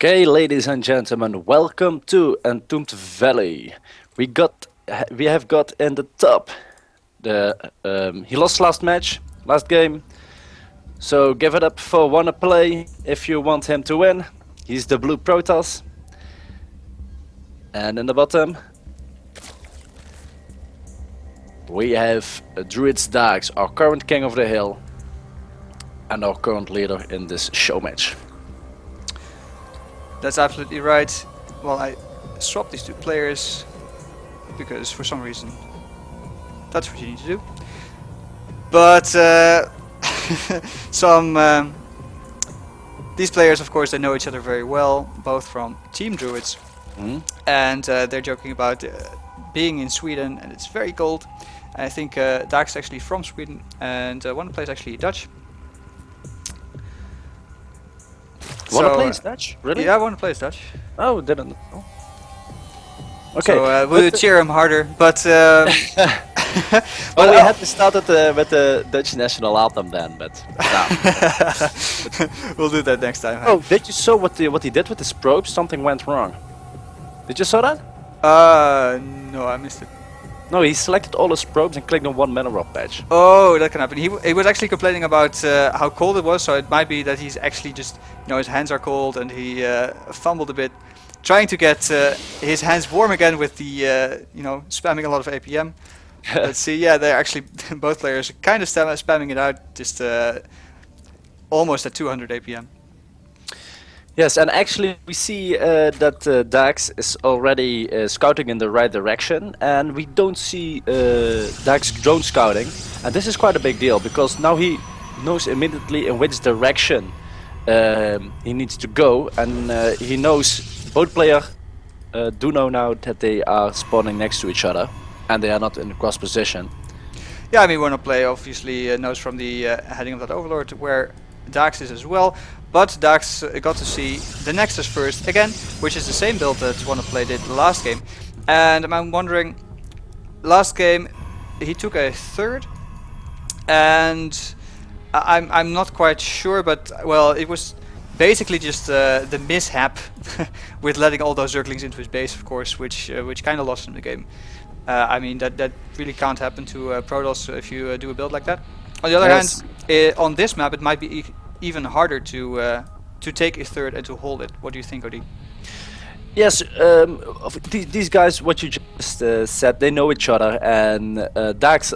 Okay, ladies and gentlemen, welcome to Entombed Valley. We have got in the top he lost last game. So give it up for WonnaPlay if you want him to win. He's the blue Protoss. And in the bottom we have Druidz Daax, our current king of the hill, and our current leader in this show match. That's absolutely right. Well, I swapped these two players because for some reason that's what you need to do. But these players, of course, they know each other very well, both from Team Druidz, and they're joking about being in Sweden, and it's very cold. I think Daax is actually from Sweden, and WonnaPlay is actually Dutch. WonnaPlay is Dutch? Really? Yeah, WonnaPlay is Dutch. Oh, didn't know. Okay. So we'll cheer him harder, but well, we had to start with the Dutch national anthem then, but no. We'll do that next time. Oh, did you saw what he did with his probes? Something went wrong. Did you saw that? No, I missed it. No, he selected all his probes and clicked on one mineral patch. Oh, that can happen. He was actually complaining about how cold it was, so it might be that he's actually just, his hands are cold and he fumbled a bit, trying to get his hands warm again with the, spamming a lot of APM. Let's see, yeah, they're actually, both players are kind of spamming it out, just almost at 200 APM. Yes, and actually we see that Daax is already scouting in the right direction, and we don't see Daax drone scouting, and this is quite a big deal because now he knows immediately in which direction he needs to go, and he knows both players do know now that they are spawning next to each other and they are not in cross position. Yeah, I mean, WonnaPlay obviously knows from the heading of that Overlord where Daax is as well. But Daax got to see the Nexus first again, which is the same build that WonnaPlay did the last game. And I'm wondering, last game he took a third, and I'm not quite sure, but well, it was basically just the mishap with letting all those Zerglings into his base, of course, which kind of lost him the game. I mean, that really can't happen to Protoss if you do a build like that. On the other hand, on this map it might be even harder to take a third and to hold it. What do you think, Odi? Yes, these guys, what you just said, they know each other, and Daax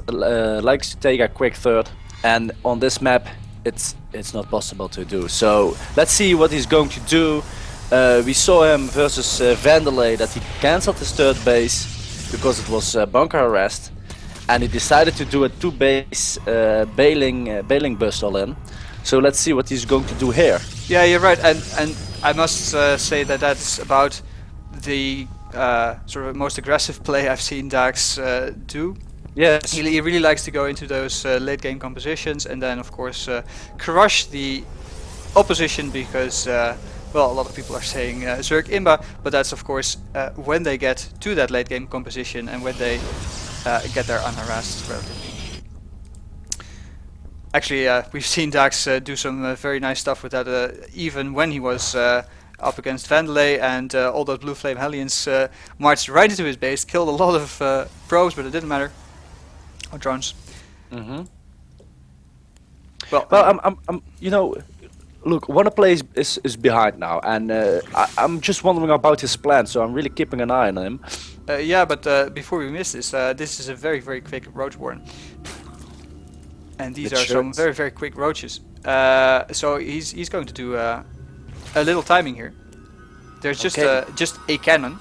likes to take a quick third, and on this map it's not possible to do. So let's see what he's going to do. We saw him versus Vandelay that he cancelled his third base because it was bunker arrest, and he decided to do a 2-base bailing burst all in. So let's see what he's going to do here. Yeah, you're right, and I must say that that's about the sort of most aggressive play I've seen Daax do. Yes. He really likes to go into those late game compositions and then of course crush the opposition because well, a lot of people are saying Zerg Imba, but that's of course when they get to that late game composition and when they get there unharassed relatively. Actually, we've seen Daax do some very nice stuff with that, even when he was up against Vandelay, and all those Blue Flame Hellions marched right into his base, killed a lot of probes, but it didn't matter. Or drones. Well, I'm look, WonnaPlay is behind now, and I'm just wondering about his plan, so I'm really keeping an eye on him. Yeah, but before we miss this is a very, very quick Roach Warren. And these are some very, very quick roaches. So he's going to do a little timing here. There's just a cannon,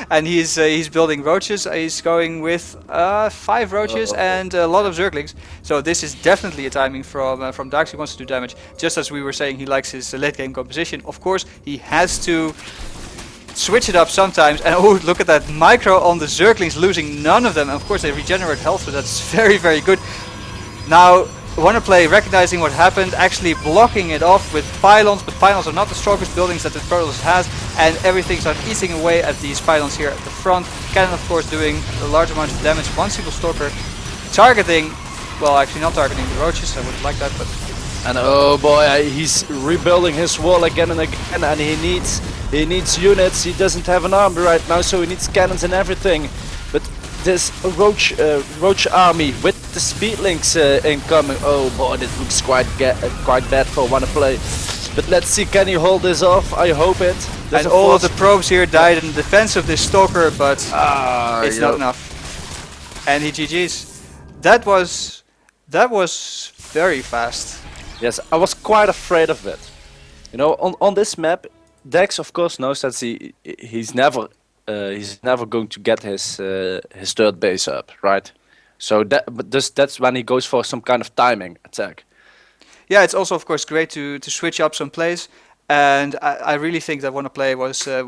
and he's building roaches. He's going with 5 roaches and a lot of Zerglings. So this is definitely a timing from Daax. He wants to do damage, just as we were saying. He likes his late game composition. Of course, he has to switch it up sometimes. And oh, look at that micro on the Zerglings, losing none of them. And of course, they regenerate health, so that's very, very good. Now, WonnaPlay recognizing what happened, actually blocking it off with pylons, but pylons are not the strongest buildings that the Protoss has, and everything starts eating away at these pylons here at the front. Cannon, of course, doing a large amount of damage. One single stalker targeting, well, actually not targeting the roaches, I wouldn't like that, but And oh boy, he's rebuilding his wall again and again, and he needs units. He doesn't have an army right now, so he needs cannons and everything. But this roach army with the speedlings incoming. Oh boy, that looks quite bad for WonnaPlay. But let's see, can he hold this off? I hope it. And all of the probes here died in defense of this stalker, but it's not enough. And he GG's. That was very fast. Yes, I was quite afraid of it. You know, on this map, Daax of course knows that he's never going to get his third base up, right? So that's when he goes for some kind of timing attack. Yeah, it's also of course great to switch up some plays, and I really think that WonnaPlay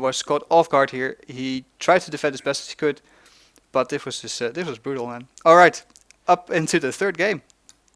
was caught off guard here. He tried to defend as best as he could, but this was brutal, man. All right, up into the third game.